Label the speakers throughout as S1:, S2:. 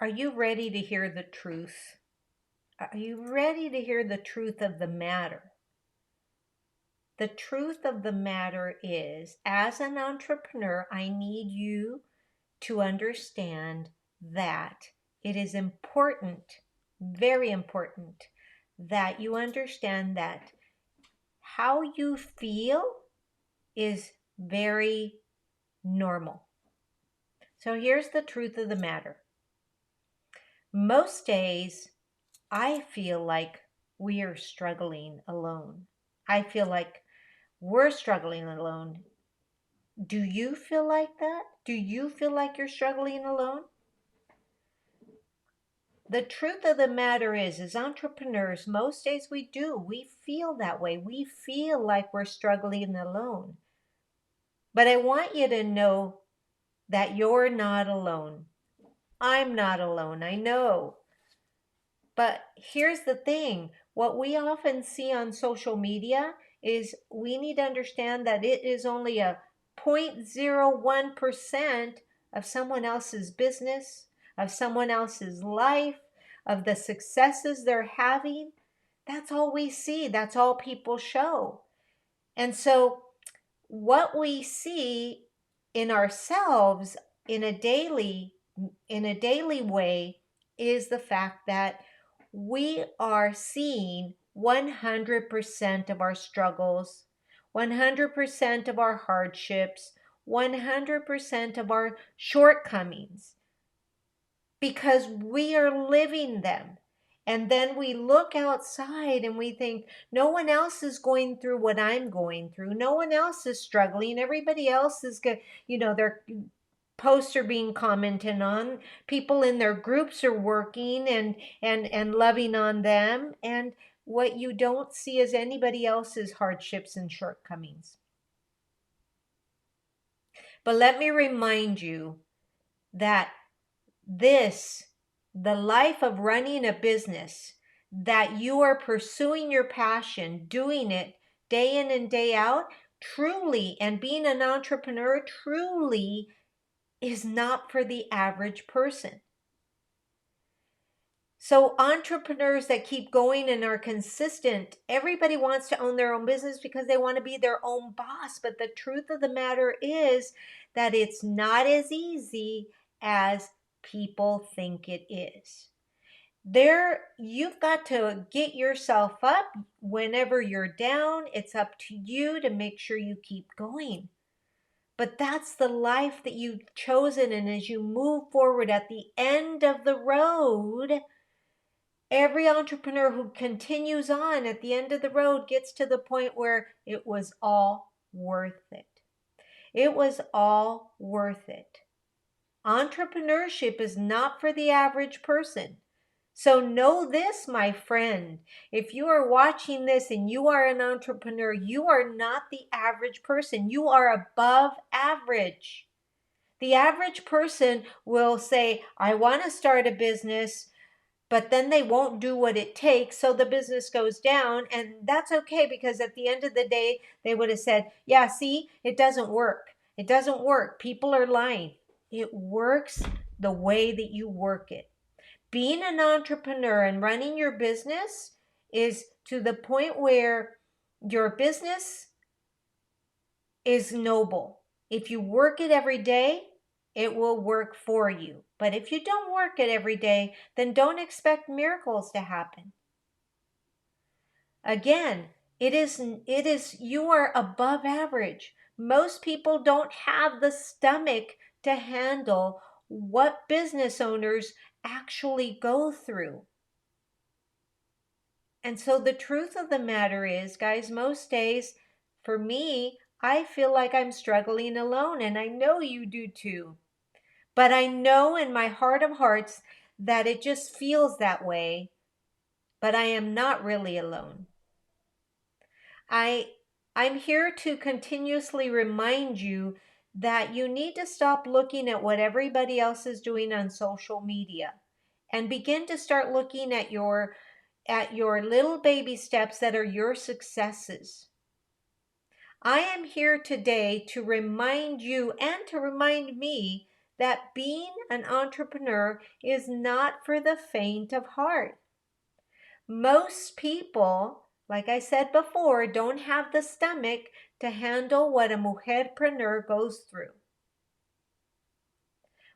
S1: Are you ready to hear the truth? Are you ready to hear the truth of the matter? The truth of the matter is, as an entrepreneur, I need you to understand that it is important, very important, that you understand that how you feel is very normal. So here's the truth of the matter. Most days, I feel like we are struggling alone. I feel like we're struggling alone. Do you feel like that? Do you feel like you're struggling alone? The truth of the matter is, as entrepreneurs, most days we do. We feel that way. We feel like we're struggling alone. But I want you to know that you're not alone. I'm not alone, I know. But here's the thing, what we often see on social media is we need to understand that it is only a 0.01% of someone else's business, of someone else's life, of the successes they're having. That's all we see. That's all people show. And so what we see in ourselves in a daily way is the fact that we are seeing 100% of our struggles, 100% of our hardships, 100% of our shortcomings, because we are living them. And then we look outside and we think, no one else is going through what I'm going through. No one else is struggling. Everybody else is good. Their posts are being commented on. People in their groups are working and loving on them. And what you don't see is anybody else's hardships and shortcomings. But let me remind you that the life of running a business, that you are pursuing your passion, doing it day in and day out, truly, and being an entrepreneur truly is not for the average person. So entrepreneurs that keep going and are consistent, everybody wants to own their own business because they want to be their own boss. But the truth of the matter is that it's not as easy as people think it is. You've got to get yourself up whenever you're down. It's up to you to make sure you keep going. But that's the life that you've chosen. And as you move forward at the end of the road, every entrepreneur who continues on at the end of the road gets to the point where it was all worth it. It was all worth it. Entrepreneurship is not for the average person. So know this, my friend. If you are watching this and you are an entrepreneur, you are not the average person. You are above average. The average person will say, I want to start a business, but then they won't do what it takes, so the business goes down. And that's okay, because at the end of the day, they would have said, yeah, see, it doesn't work. It doesn't work. People are lying. It works the way that you work it. Being an entrepreneur and running your business is to the point where your business is noble. If you work it every day, it will work for you. But if you don't work it every day, then don't expect miracles to happen. Again, you are above average. Most people don't have the stomach to handle what business owners actually go through. And so the truth of the matter is, guys, most days for me, I feel like I'm struggling alone, and I know you do too. But I know in my heart of hearts that it just feels that way, but I am not really alone. I'm here to continuously remind you that you need to stop looking at what everybody else is doing on social media and begin to start looking at your little baby steps that are your successes. I am here today to remind you and to remind me that being an entrepreneur is not for the faint of heart. Most people, like I said before, don't have the stomach to handle what a mujer-preneur goes through.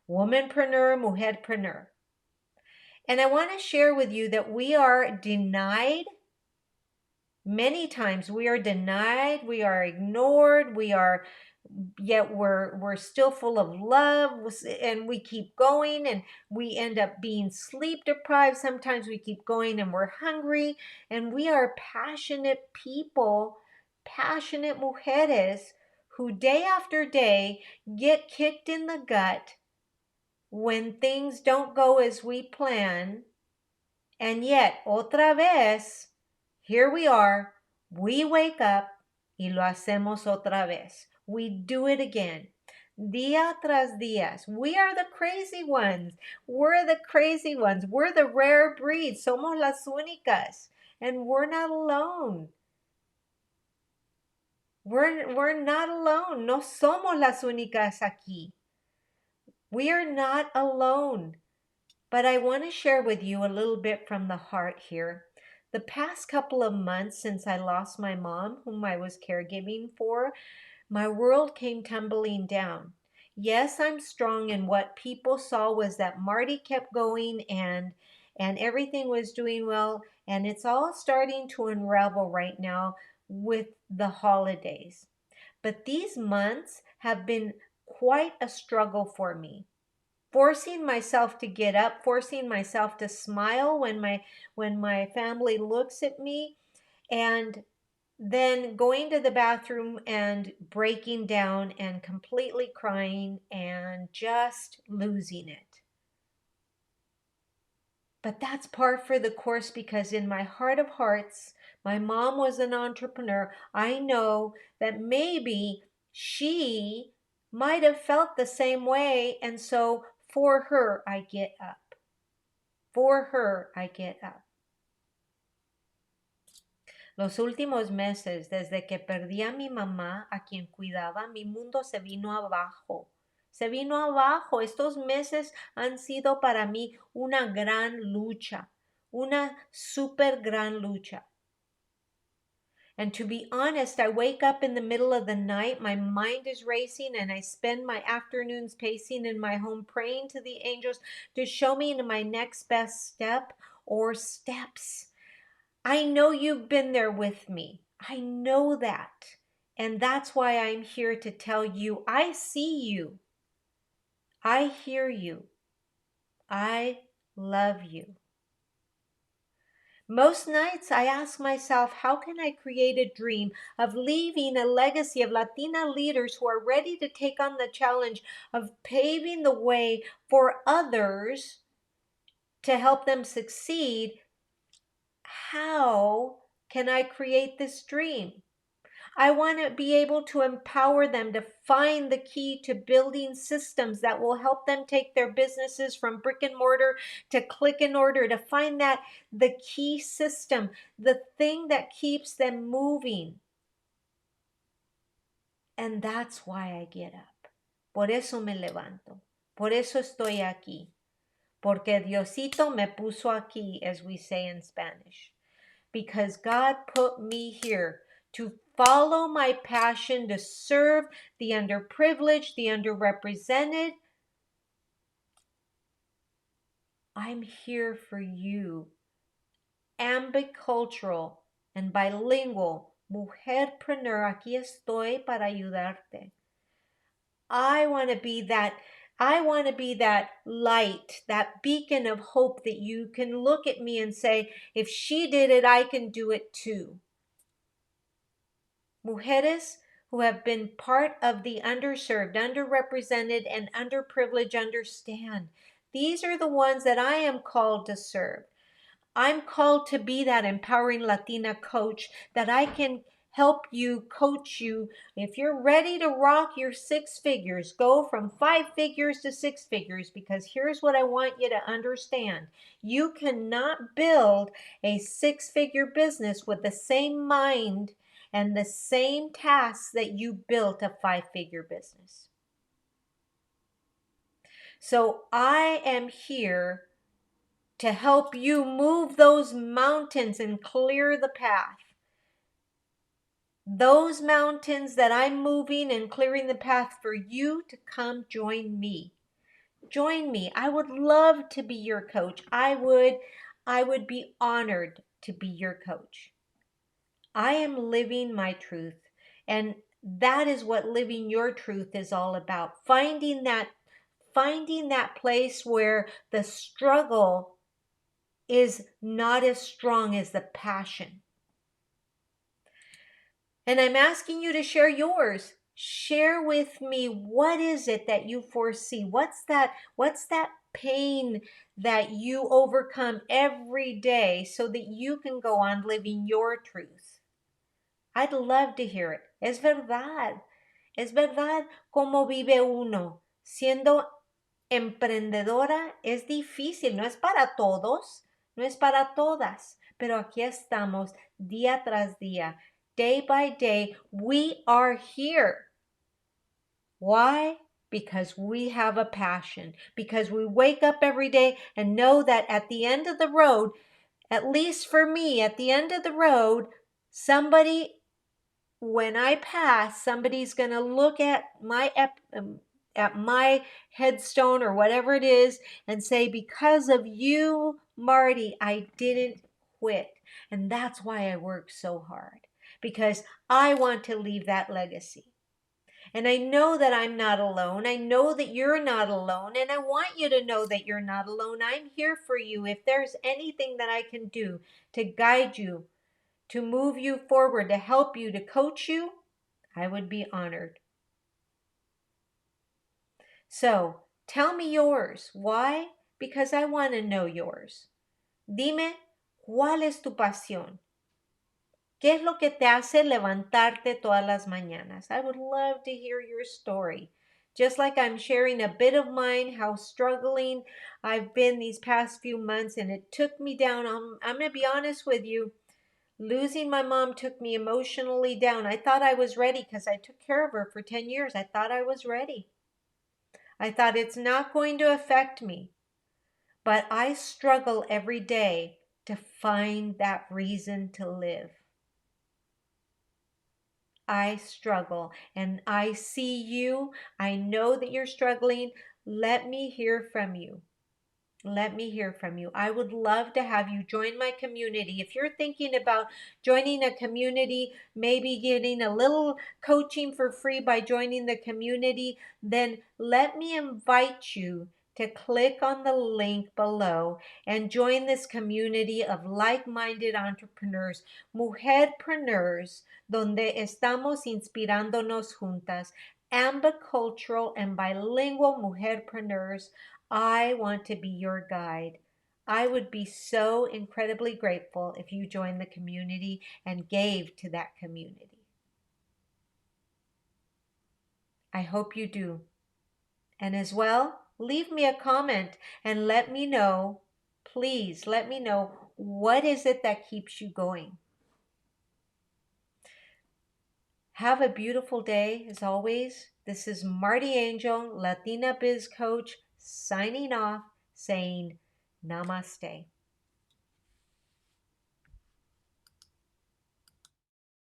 S1: Woman-preneur, mujer-preneur. And I want to share with you that we are denied many times. We are denied, we are ignored, yet we're still full of love, and we keep going, and we end up being sleep deprived. Sometimes we keep going and we're hungry, and we are passionate people, passionate mujeres who day after day get kicked in the gut when things don't go as we plan. And yet, otra vez, here we are, we wake up y lo hacemos otra vez. We do it again. Día tras día. We are the crazy ones. We're the crazy ones. We're the rare breed. Somos las únicas. And we're not alone. We're not alone. No somos las únicas aquí. We are not alone. But I want to share with you a little bit from the heart here. The past couple of months since I lost my mom, whom I was caregiving for, my world came tumbling down. Yes, I'm strong, and what people saw was that Marty kept going and everything was doing well, and it's all starting to unravel right now with the holidays. But these months have been quite a struggle for me, forcing myself to get up, forcing myself to smile when my family looks at me, and then going to the bathroom and breaking down and completely crying and just losing it. But that's par for the course, because in my heart of hearts, my mom was an entrepreneur. I know that maybe she might have felt the same way, and so for her, I get up. For her, I get up. Los últimos meses, desde que perdí a mi mamá, a quien cuidaba, mi mundo se vino abajo. Se vino abajo. Estos meses han sido para mí una gran lucha, una super gran lucha. And to be honest, I wake up in the middle of the night, my mind is racing, and I spend my afternoons pacing in my home praying to the angels to show me my next best step or steps. I know you've been there with me. I know that. And that's why I'm here to tell you, I see you. I hear you. I love you. Most nights I ask myself, how can I create a dream of leaving a legacy of Latina leaders who are ready to take on the challenge of paving the way for others to help them succeed? How can I create this dream? I want to be able to empower them to find the key to building systems that will help them take their businesses from brick and mortar to click and order, to find that the key system, the thing that keeps them moving. And that's why I get up. Por eso me levanto. Por eso estoy aquí. Porque Diosito me puso aquí, as we say in Spanish. Because God put me here to follow my passion to serve the underprivileged, the underrepresented. I'm here for you. Ambicultural and bilingual, mujer-preneur, aquí estoy para ayudarte. I want to be that light, that beacon of hope that you can look at me and say, if she did it, I can do it too. Mujeres who have been part of the underserved, underrepresented, and underprivileged understand. These are the ones that I am called to serve. I'm called to be that empowering Latina coach, that I can help you, coach you. If you're ready to rock your 6 figures, go from 5 figures to 6 figures, because here's what I want you to understand. You cannot build a 6-figure business with the same mind and the same tasks that you built a 5-figure business. So I am here to help you move those mountains and clear the path. Those mountains that I'm moving and clearing the path for you to come join me. Join me. I would love to be your coach. I would be honored to be your coach. I am living my truth, and that is what living your truth is all about. Finding that place where the struggle is not as strong as the passion. And I'm asking you to share yours. Share with me, what is it that you foresee? What's that pain that you overcome every day so that you can go on living your truth? I'd love to hear it. Es verdad. Es verdad cómo vive uno. Siendo emprendedora es difícil, no es para todos, no es para todas, pero aquí estamos día tras día. Day by day, we are here. Why? Because we have a passion. Because we wake up every day and know that at the end of the road, at least for me, at the end of the road, when I pass, somebody's going to look at my headstone or whatever it is and say, because of you, Marty, I didn't quit. And that's why I work so hard, because I want to leave that legacy. And I know that I'm not alone. I know that you're not alone. And I want you to know that you're not alone. I'm here for you. If there's anything that I can do to guide you, to move you forward, to help you, to coach you, I would be honored. So tell me yours. Why? Because I want to know yours. Dime, ¿cuál es tu pasión? ¿Qué es lo que te hace levantarte todas las mañanas? I would love to hear your story. Just like I'm sharing a bit of mine, how struggling I've been these past few months, and it took me down. I'm going to be honest with you. Losing my mom took me emotionally down. I thought I was ready because I took care of her for 10 years. I thought I was ready. I thought it's not going to affect me. But I struggle every day to find that reason to live. I struggle, and I see you. I know that you're struggling. Let me hear from you. Let me hear from you. I would love to have you join my community. If you're thinking about joining a community, maybe getting a little coaching for free by joining the community, then let me invite you to click on the link below and join this community of like-minded entrepreneurs, Mujer-preneurs, donde estamos inspirándonos juntas, ambicultural and bilingual Mujer-preneurs. I want to be your guide. I would be so incredibly grateful if you joined the community and gave to that community. I hope you do. And as well, leave me a comment and let me know, please let me know, what is it that keeps you going. Have a beautiful day. As always, this is Marty Angel, Latina Biz Coach, signing off, saying namaste.